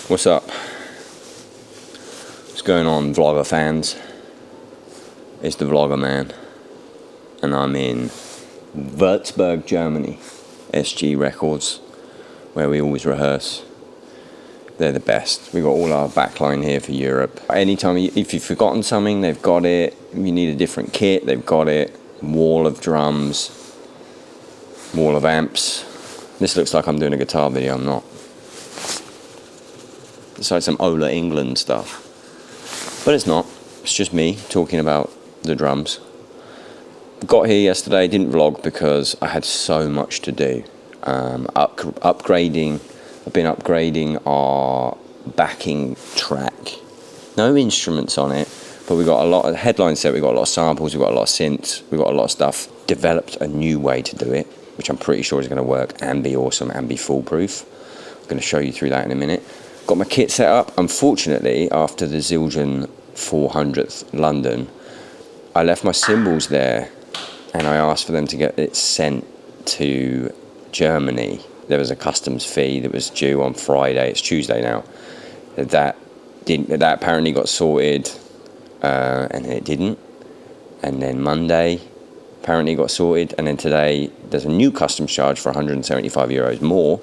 What's up? What's going on, vlogger fans? It's the Vlogger Man, and I'm in Würzburg, Germany, SG Records, where we always rehearse. They're the best. We've got all our backline here for Europe. Anytime, if you've forgotten something, they've got it. If you need a different kit, they've got it. Wall of drums, wall of amps. This looks like I'm doing a guitar video, I'm not. It's like some Ola England stuff. But it's not. It's just me talking about the drums. Got here yesterday, didn't vlog because I had so much to do. Upgrading. I've been upgrading our backing track. No instruments on it, but we got a lot of headline set. We got a lot of samples. We got a lot of synths. We got a lot of stuff. Developed a new way to do it, which I'm pretty sure is going to work and be awesome and be foolproof. I'm going to show you through that in a minute. Got my kit set up. Unfortunately, after the Zildjian 400th London, I left my cymbals there, and I asked for them to get it sent to Germany. There was a customs fee that was due on Friday. It's Tuesday now. That apparently got sorted, and then it didn't. And then Monday apparently got sorted, and then today there's a new customs charge for 175 euros more.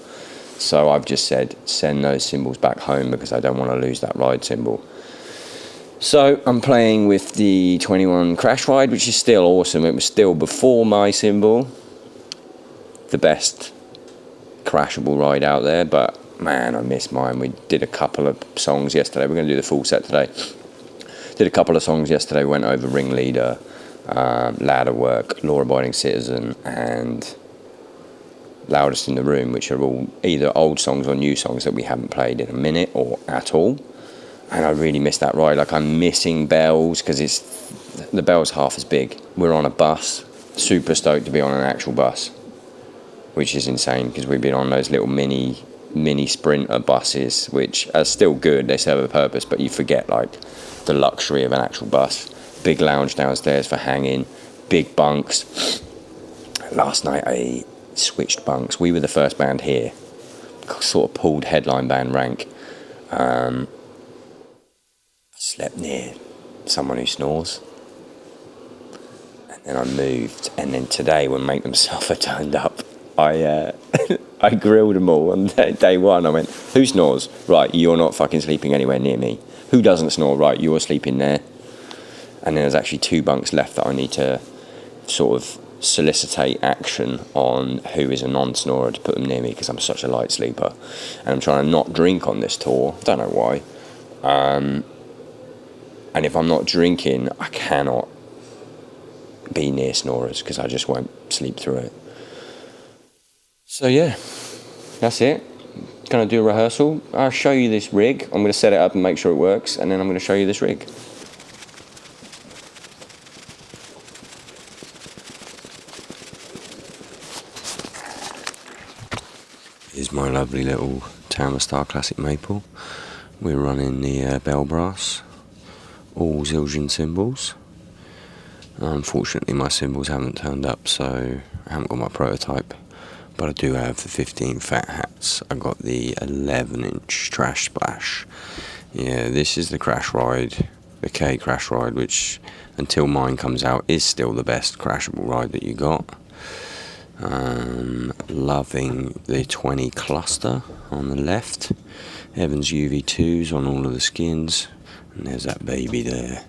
So I've just said send those cymbals back home because I don't want to lose that ride cymbal. So I'm playing with the 21 Crash Ride, which is still awesome. It was still, before my cymbal, the best crashable ride out there, but man, I miss mine. We did a couple of songs yesterday. We're going to do the full set today. Did a couple of songs yesterday. We went over Ringleader, Ladder Work, Law Abiding Citizen, and Loudest in the Room, which are all either old songs or new songs that we haven't played in a minute or at all. And I really miss that ride. Like, I'm missing bells because the bell's half as big. We're on a bus. Super stoked to be on an actual bus, which is insane because we've been on those little mini Sprinter buses, which are still good. They serve a purpose, but you forget like the luxury of an actual bus. Big lounge downstairs for hanging, big bunks. Last night I switched bunks. We were the first band here, sort of pulled headline band rank. Slept near someone who snores. And then I moved, and then today when Make Them Suffer turned up, I grilled them all on day one. I went, who snores? Right, you're not fucking sleeping anywhere near me. Who doesn't snore? Right, you're sleeping there. And then there's actually 2 bunks left that I need to sort of solicitate action on who is a non-snorer to put them near me because I'm such a light sleeper. And I'm trying to not drink on this tour. Don't know why. And if I'm not drinking, I cannot be near snorers because I just won't sleep through it. So yeah, that's it. Gonna do a rehearsal. I'll show you this rig. I'm gonna set it up and make sure it works, and then I'm gonna show you this rig. Here's my lovely little Tama Star Classic Maple. We're running the bell brass, all Zildjian cymbals. Unfortunately, my cymbals haven't turned up, so I haven't got my prototype. But I do have the 15 fat hats. I got the 11-inch Trash Splash. Yeah, this is the Crash Ride, the K Crash Ride, which until mine comes out is still the best crashable ride that you got. Loving the 20 cluster on the left. Evans UV2s on all of the skins. And there's that baby there.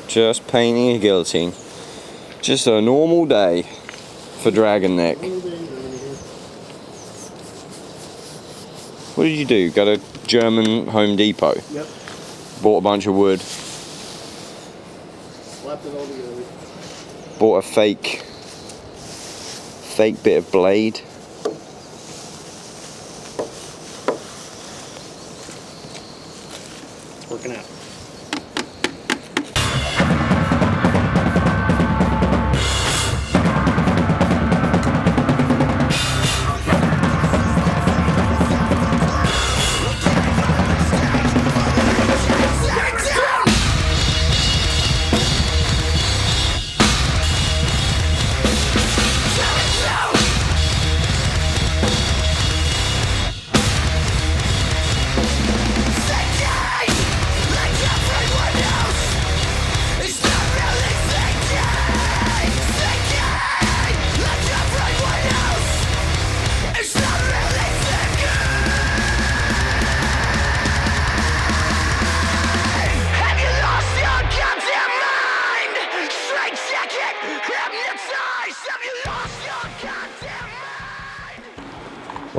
Just painting a guillotine. Just a normal day for Dragon Neck. What did you do? Got a German Home Depot? Yep. Bought a bunch of wood. Slapped it all together. Bought a fake bit of blade. It's working out.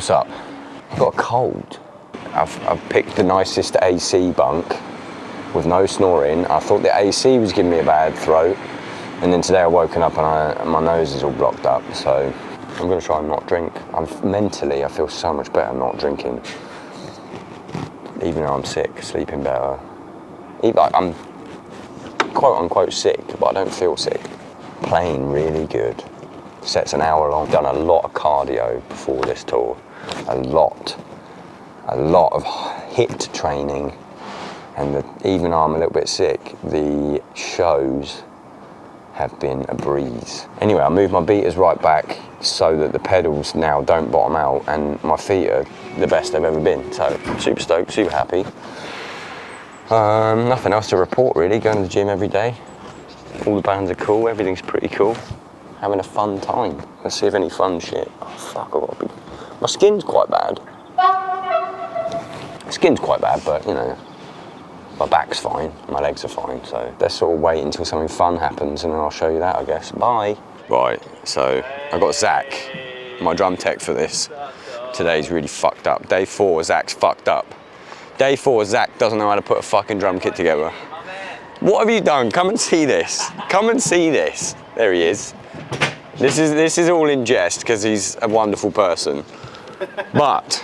What's up? I've got a cold. I've picked the nicest AC bunk with no snoring. I thought the AC was giving me a bad throat, and then today I've woken up and my nose is all blocked up, so I'm gonna try and not drink. Mentally, I feel so much better not drinking. Even though I'm sick, sleeping better. Like, I'm quote unquote sick, but I don't feel sick. Playing really good. Set's an hour long. Done a lot of cardio before this tour. A lot of HIIT training. And even though I'm a little bit sick, the shows have been a breeze. Anyway, I moved my beaters right back so that the pedals now don't bottom out, and my feet are the best they've ever been. So super stoked, super happy. Nothing else to report really. Going to the gym every day. All the bands are cool, everything's pretty cool. Having a fun time. Let's see if any fun shit. Oh fuck, I've got to be... My skin's quite bad. Skin's quite bad, but you know, my back's fine, my legs are fine, so let's sort of wait until something fun happens and then I'll show you that, I guess. Bye. Right, so I got Zach, my drum tech for this. Today's really fucked up. Day 4, Zach's fucked up. Day 4, Zach doesn't know how to put a fucking drum kit together. What have you done? Come and see this. Come and see this. There he is. This is all in jest because he's a wonderful person. But,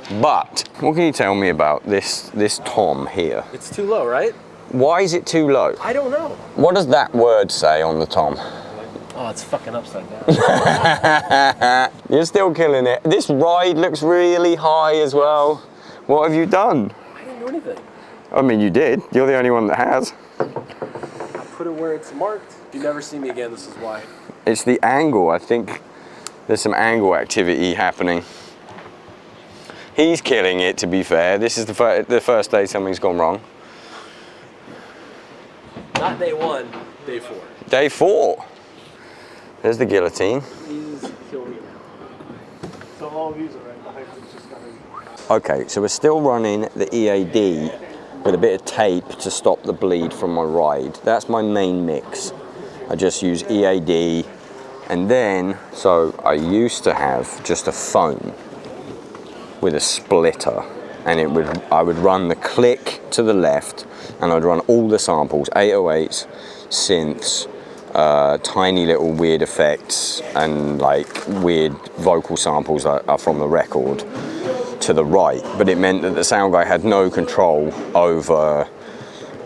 what can you tell me about this tom here? It's too low, right? Why is it too low? I don't know. What does that word say on the tom? Oh, it's fucking upside down. You're still killing it. This ride looks really high as well. What have you done? I didn't do anything. I mean, you did. You're the only one that has. I put it where it's marked. If you never see me again, this is why. It's the angle. I think there's some angle activity happening. He's killing it, to be fair. This is the first day something's gone wrong. Not day 1, day 4. Day 4. There's the guillotine. Please kill me now. So I'll use it right. The hype is just coming. Okay, so we're still running the EAD with a bit of tape to stop the bleed from my ride. That's my main mix. I just use EAD, and then, so I used to have just a phone with a splitter, and I would run the click to the left, and I'd run all the samples, 808s, synths, tiny little weird effects, and like weird vocal samples that are from the record to the right. But it meant that the sound guy had no control over,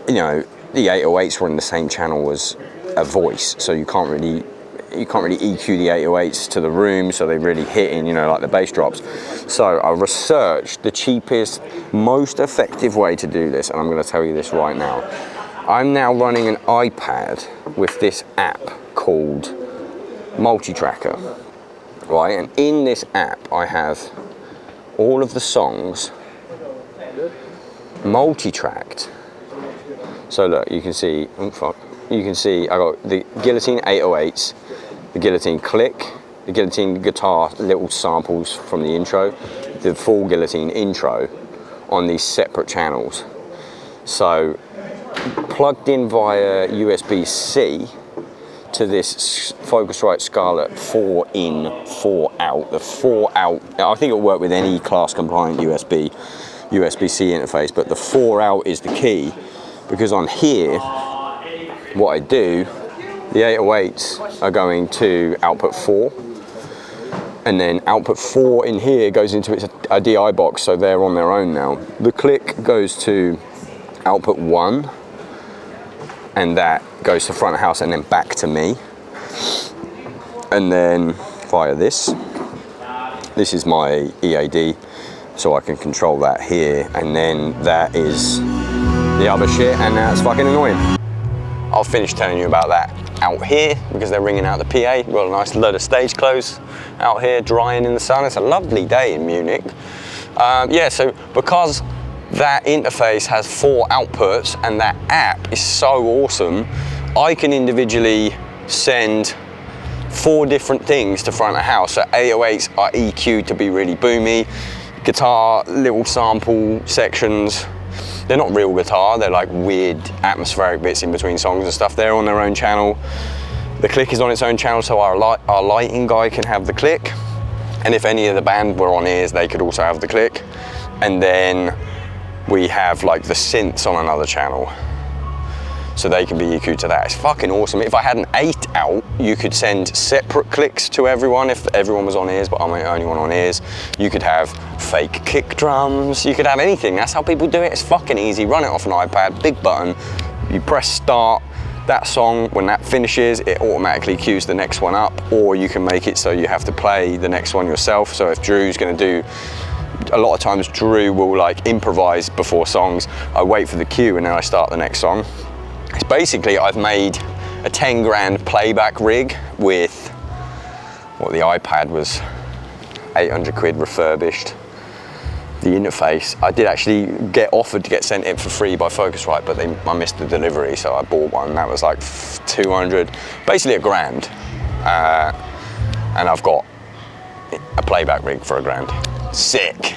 you know, the 808s were in the same channel as a voice, so you can't really EQ the 808s to the room, so they really hit in, you know, like the bass drops. So I researched the cheapest, most effective way to do this, and I'm going to tell you this right now. I'm now running an iPad with this app called Multitracker, right? And in this app, I have all of the songs multi-tracked. So look, you can see, oh fuck. You can see I got the guillotine 808s, the guillotine click, the guillotine guitar little samples from the intro, the full guillotine intro on these separate channels. So plugged in via USB-C to this Focusrite Scarlett 4 in, 4 out. The 4 out, I think it'll work with any class compliant USB-C interface, but the 4 out is the key, because on here, what I do, the 808s are going to output 4, and then output 4 in here goes into a DI box, so they're on their own now. The click goes to output 1, and that goes to front of house and then back to me. And then via this is my EAD, so I can control that here, and then that is the other shit, and that's fucking annoying. I'll finish telling you about that out here because they're ringing out the PA. We've got a nice load of stage clothes out here drying in the sun. It's a lovely day in Munich. Yeah, so because that interface has 4 outputs and that app is so awesome, I can individually send 4 different things to front of house. So 808s are EQ'd to be really boomy, guitar, little sample sections. They're not real guitar, they're like weird atmospheric bits in between songs and stuff. They're on their own channel. The click is on its own channel, so our lighting guy can have the click. And if any of the band were on ears, they could also have the click. And then we have like the synths on another channel, so they can be EQ'd to that. It's fucking awesome. If I had an 8 out, you could send separate clicks to everyone if everyone was on ears, but I'm the only one on ears. You could have fake kick drums, you could have anything. That's how people do it. It's fucking easy. Run it off an iPad, big button, you press start. That song, when that finishes, it automatically cues the next one up, or you can make it so you have to play the next one yourself. So if Drew's gonna do, a lot of times Drew will like improvise before songs. I wait for the cue and then I start the next song. It's basically, I've made a 10 grand playback rig with what the iPad was 800 quid refurbished. The interface, I did actually get offered to get sent it for free by Focusrite, but I missed the delivery, so I bought one. That was like 200, basically a grand. And I've got a playback rig for a grand. Sick.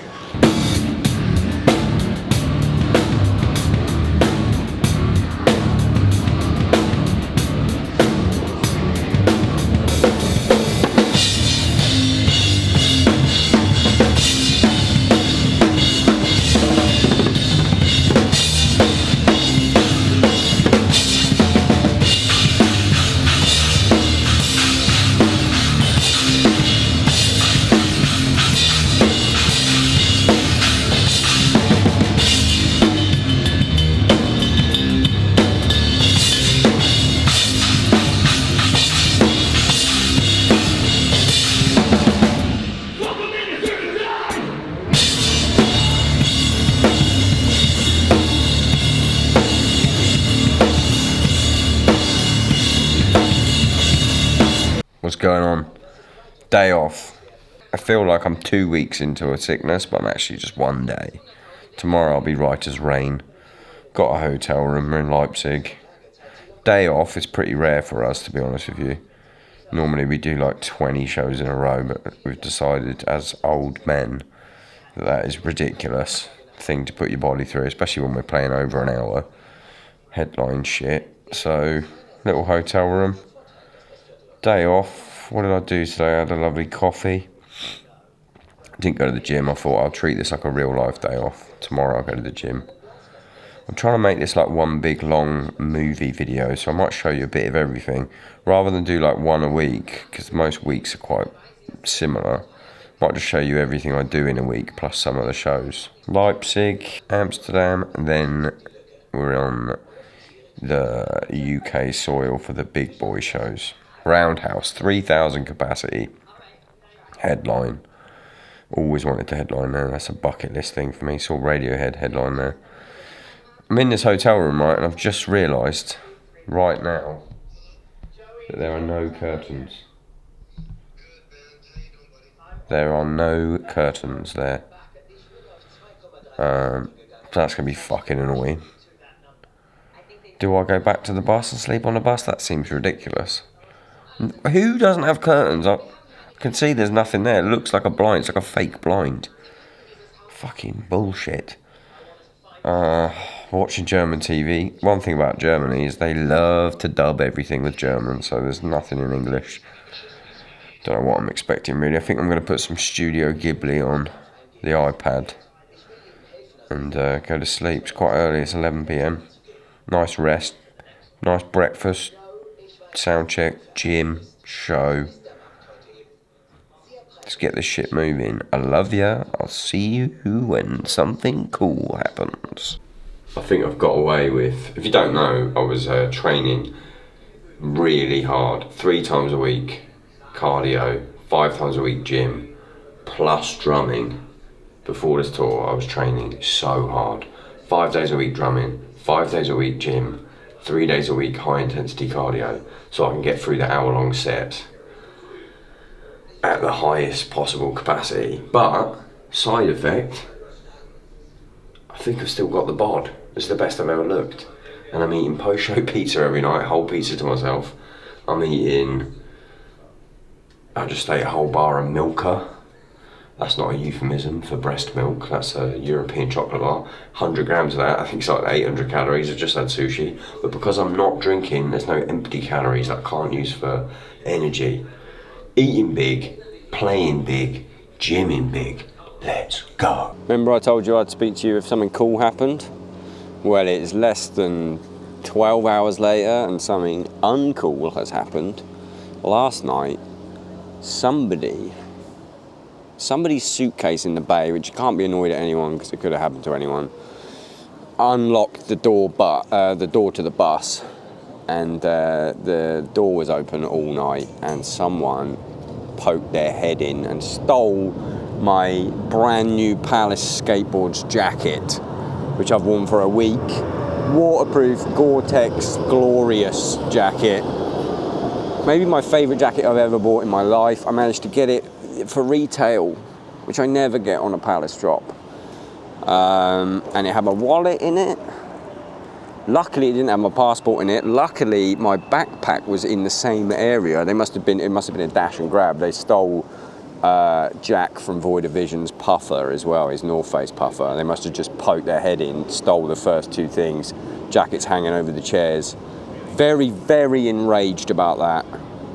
What's going on? Day off. I feel like I'm 2 weeks into a sickness, but I'm actually just 1 day. Tomorrow I'll be right as rain. Got a hotel room, we're in Leipzig. Day off is pretty rare for us, to be honest with you. Normally we do like 20 shows in a row, but we've decided as old men that is ridiculous thing to put your body through, especially when we're playing over an hour. Headline shit. So, little hotel room. Day off. What did I do today? I had a lovely coffee. Didn't go to the gym. I thought I'll treat this like a real life day off. Tomorrow I'll go to the gym. I'm trying to make this like one big long movie video, so I might show you a bit of everything rather than do like one a week, because most weeks are quite similar. Might just show you everything I do in a week plus some of the shows. Leipzig, Amsterdam, and then we're on the UK soil for the big boy shows. Roundhouse, 3,000 capacity, headline. Always wanted to headline there. That's a bucket list thing for me. Saw Radiohead headline there. I'm in this hotel room, right, and I've just realised right now that there are no curtains. There are no curtains there. That's going to be fucking annoying. Do I go back to the bus and sleep on the bus? That seems ridiculous. Who doesn't have curtains? I can see there's nothing there. It looks like a blind. It's like a fake blind. Fucking bullshit. Watching German TV. One thing about Germany is they love to dub everything with German, so there's nothing in English. Don't know what I'm expecting really. I think I'm going to put some Studio Ghibli on the iPad and go to sleep. It's quite early. It's 11 PM. Nice rest. Nice breakfast. Sound check, gym, show. Let's get this shit moving. I love ya. I'll see you when something cool happens. I think I've got away with, if you don't know, I was training really hard. 3 times a week, cardio, 5 times a week gym, plus drumming. Before this tour, I was training so hard. 5 days a week drumming, 5 days a week gym, 3 days a week high intensity cardio, so I can get through the hour-long sets at the highest possible capacity. But, side effect, I think I've still got the bod. It's the best I've ever looked. And I'm eating post-show pizza every night, whole pizza to myself. I just ate a whole bar of Milka. That's not a euphemism for breast milk, that's a European chocolate bar. 100 grams of that, I think it's like 800 calories, I've just had sushi. But because I'm not drinking, there's no empty calories that I can't use for energy. Eating big, playing big, gymming big. Let's go. Remember I told you I'd speak to you if something cool happened? Well, it's less than 12 hours later and something uncool has happened. Last night, somebody's suitcase in the bay, which you can't be annoyed at anyone because it could have happened to anyone, unlocked the door to the bus, and the door was open all night, and someone poked their head in and stole my brand new Palace Skateboards jacket, which I've worn for a week. Waterproof, Gore-Tex, glorious jacket. Maybe my favourite jacket I've ever bought in my life. I managed to get it for retail, which I never get on a Palace drop. And it had my wallet in it. Luckily, it didn't have my passport in it. Luckily, my backpack was in the same area. It must have been a dash and grab. They stole Jack from Void of Vision's puffer as well, his North Face puffer. They must have just poked their head in, stole the first two things. Jacket's hanging over the chairs. Very, very enraged about that.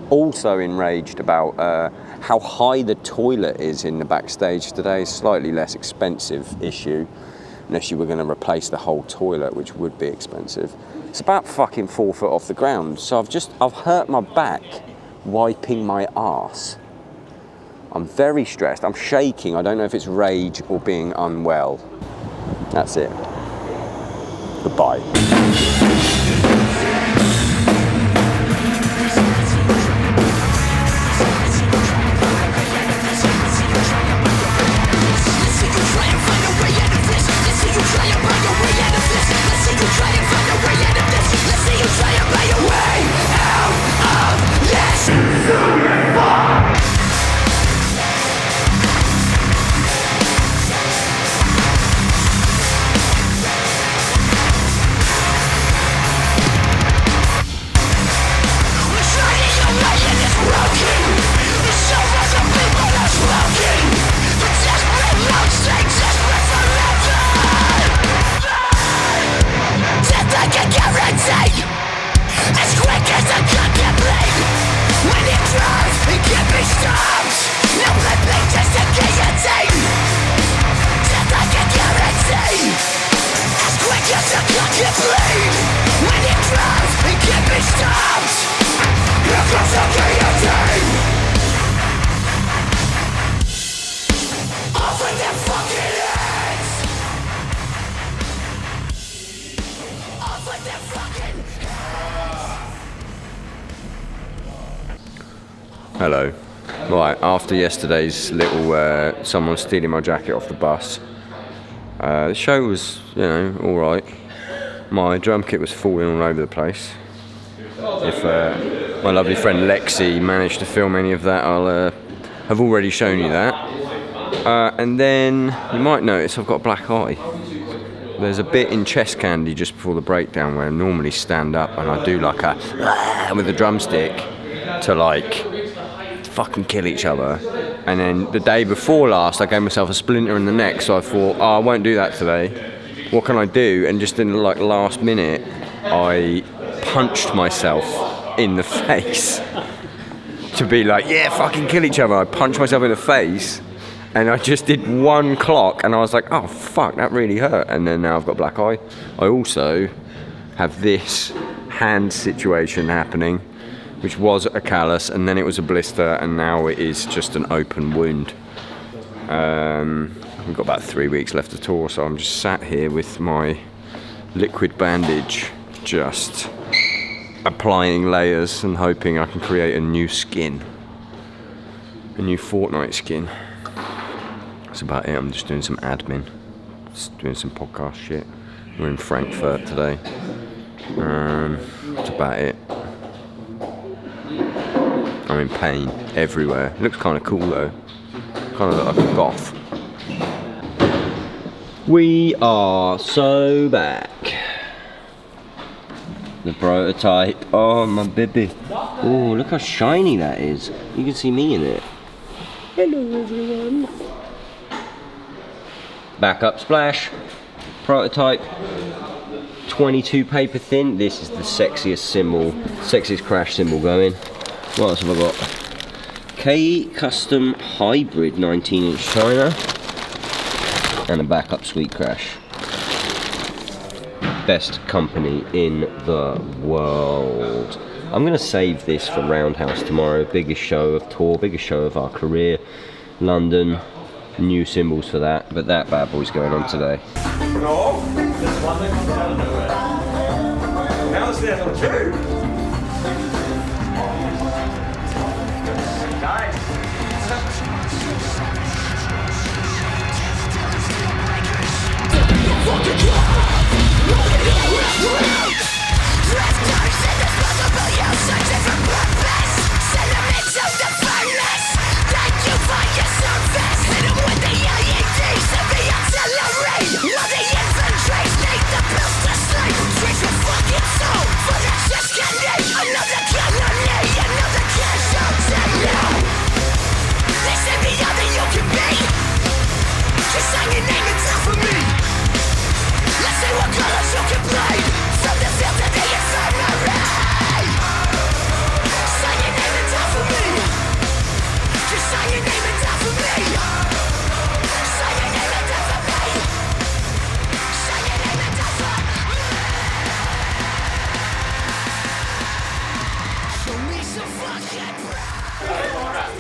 Also enraged about how high the toilet is in the backstage today. Slightly less expensive issue, unless you were going to replace the whole toilet, which would be expensive. It's about fucking 4 foot off the ground. So I've hurt my back wiping my arse. I'm very stressed. I'm shaking. I don't know if it's rage or being unwell. That's it. Goodbye. Hello. Right, after yesterday's little someone stealing my jacket off the bus, the show was, alright. My drum kit was falling all over the place. If my lovely friend Lexi managed to film any of that, I'll have already shown you that. And then you might notice I've got a black eye. There's a bit in Chest Candy just before the breakdown where I normally stand up and I do like a with a drumstick to like fucking kill each other. And then the day before last I gave myself a splinter in the neck, so I thought, I won't do that today. What can I do? And just in the last minute I punched myself in the face to be like, yeah, fucking kill each other. I punched myself in the face and I just did one clock and I was like, oh fuck, that really hurt. And then now I've got black eye. I also have this hand situation happening, which was a callus and then it was a blister and now it is just an open wound. We've got about 3 weeks left to tour, so I'm just sat here with my liquid bandage, just applying layers and hoping I can create a new skin, a new Fortnite skin. That's about it. I'm just doing some admin, just doing some podcast shit. We're in Frankfurt today. That's about it. I'm in pain everywhere. It looks kind of cool though. Kind of look like a goth. We are so back. The prototype. Oh my baby. Oh, look how shiny that is. You can see me in it. Hello everyone. Backup splash. Prototype. 22 paper thin. This is the sexiest cymbal, sexiest crash cymbal going. What else have I got? K Custom Hybrid 19-inch China, and a backup Sweet Crash. Best company in the world. I'm gonna save this for Roundhouse tomorrow. Biggest show of tour, biggest show of our career. London, new cymbals for that, but that bad boy's going on today. No, there's one that comes out of nowhere. Now it's there on two.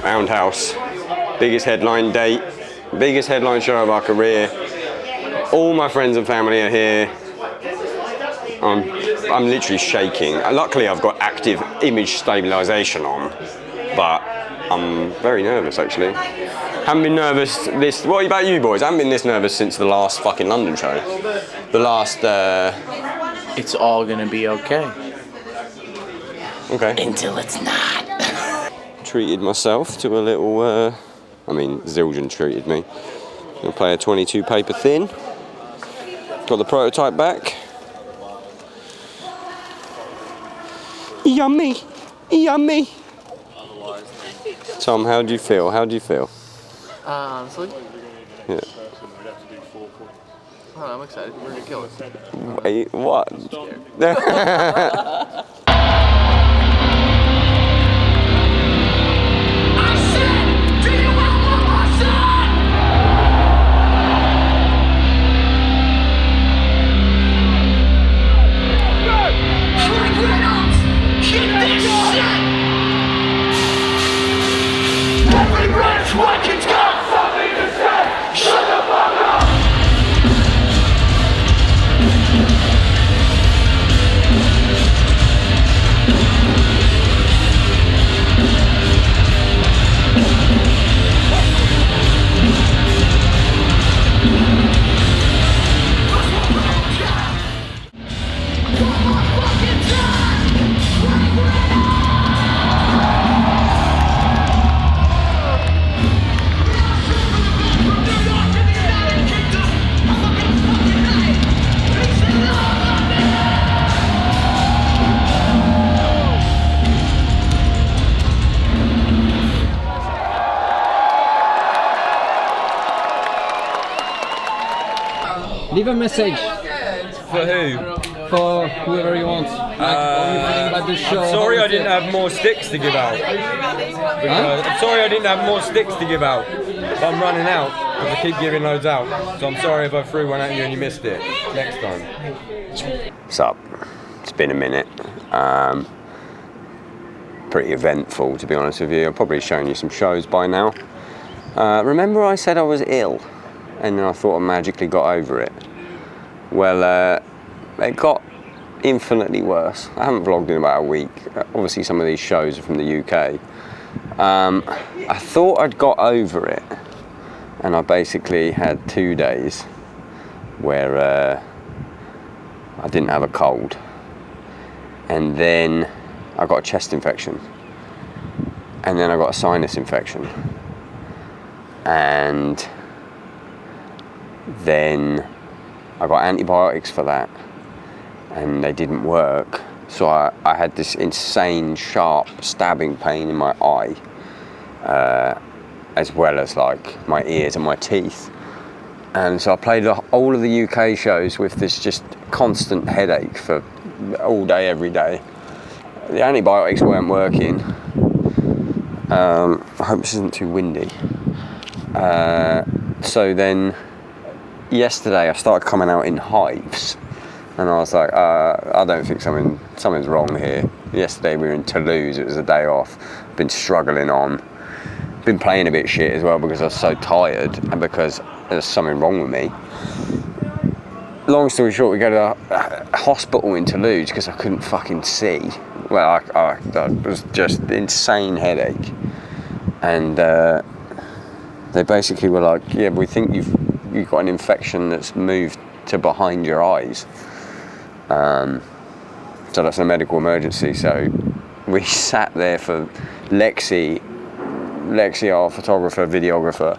Roundhouse, biggest headline date, biggest headline show of our career. All my friends and family are here. I'm literally shaking. Luckily I've got active image stabilization on, but I'm very nervous actually. Haven't been nervous this, what about you boys? I haven't been this nervous since the last fucking London show. The last, It's all gonna be okay. Okay. Until it's not. Treated myself to a little, Zildjian treated me. Gonna play a 22 paper thin. Got the prototype back. Yummy, yummy. Tom, how do you feel? How do you feel? Honestly, Yeah. I'm excited. We're gonna kill it. Wait, what? Leave a message For who? for whoever you want. Like, what you feeling about this show? I'm sorry I didn't have more sticks to give out. I'm sorry I didn't have more sticks to give out. But I'm running out because I keep giving loads out. So I'm sorry if I threw one at you and you missed it. Next time. What's up? It's been a minute. Pretty eventful, to be honest with you. I've probably shown you some shows by now. Remember I said I was ill and then I thought I magically got over it? Well, it got infinitely worse. I haven't vlogged in about a week. Obviously some of these shows are from the UK. I thought I'd got over it and I basically had 2 days where I didn't have a cold, and then I got a chest infection, and then I got a sinus infection, and then I got antibiotics for that and they didn't work, so I had this insane sharp stabbing pain in my eye, as well as like my ears and my teeth. And so I played all of the UK shows with this just constant headache for all day, every day. The antibiotics weren't working, I hope this isn't too windy. So then, yesterday I started coming out in hives, and I was like, I don't think something's wrong here. Yesterday we were in Toulouse, it was a day off, been struggling on, been playing a bit shit as well because I was so tired and because there's something wrong with me. Long story short, we go to a hospital in Toulouse because I couldn't fucking see. Well, I was just insane headache, and they basically were like, yeah, we think you've got an infection that's moved to behind your eyes. So that's a medical emergency. So we sat there for Lexi, our photographer, videographer,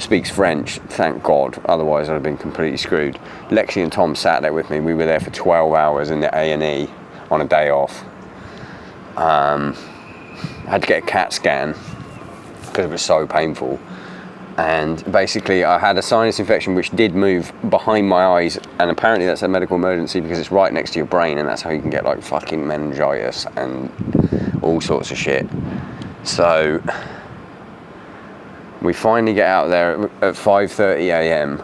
speaks French, thank God, otherwise I'd have been completely screwed. Lexi and Tom sat there with me. We were there for 12 hours in the A&E on a day off. I had to get a CAT scan because it was so painful. And basically I had a sinus infection which did move behind my eyes, and apparently that's a medical emergency because it's right next to your brain, and that's how you can get like fucking meningitis and all sorts of shit. So we finally get out there at 5:30 a.m.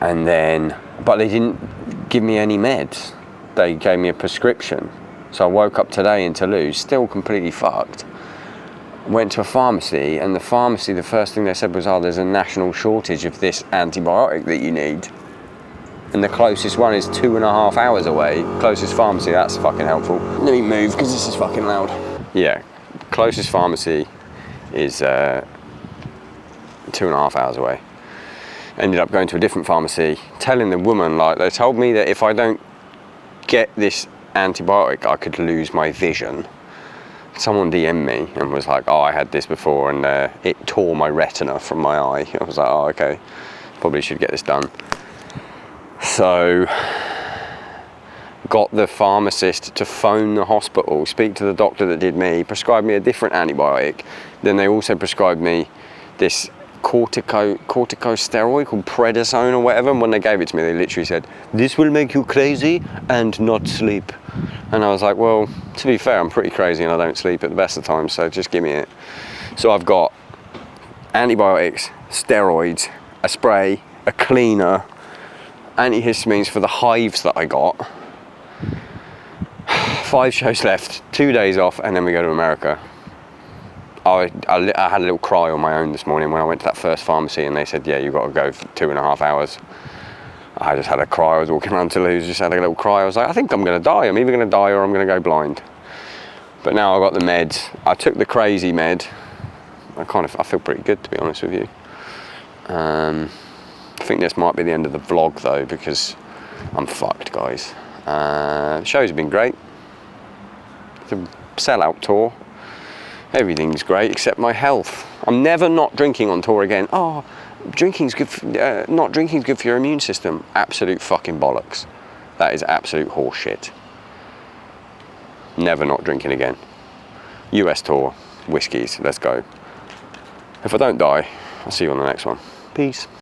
and then, but they didn't give me any meds. They gave me a prescription. So I woke up today in Toulouse, still completely fucked. Went to a pharmacy, and the pharmacy, the first thing they said was, oh, there's a national shortage of this antibiotic that you need. And the closest one is 2.5 hours away. Closest pharmacy, that's fucking helpful. Let me move, because this is fucking loud. Yeah, closest pharmacy is 2.5 hours away. Ended up going to a different pharmacy, telling the woman, like, they told me that if I don't get this antibiotic, I could lose my vision. Someone DM'd me and was like, oh, I had this before and it tore my retina from my eye. I was like, oh, okay, probably should get this done. So, got the pharmacist to phone the hospital, speak to the doctor that did me, prescribed me a different antibiotic. Then they also prescribed me this corticosteroid called prednisone or whatever, and when they gave it to me they literally said, this will make you crazy and not sleep. And I was like, well, to be fair, I'm pretty crazy and I don't sleep at the best of times, so just give me it. So I've got antibiotics, steroids, a spray, a cleaner, antihistamines for the hives that I got. 5 shows left, 2 days off, and then we go to America. I had a little cry on my own this morning when I went to that first pharmacy and they said, yeah, you've got to go for 2.5 hours. I just had a cry. I was walking around Toulouse, just had a little cry. I was like, I think I'm going to die. I'm either going to die or I'm going to go blind. But now I've got the meds. I took the crazy med. I feel pretty good, to be honest with you. I think this might be the end of the vlog though, because I'm fucked, guys. The shows have been great. It's a sellout tour. Everything's great except my health. I'm never not drinking on tour again. Oh, drinking's good. Not drinking's good for your immune system. Absolute fucking bollocks. That is absolute horseshit. Never not drinking again. US tour, whiskies. Let's go. If I don't die, I'll see you on the next one. Peace.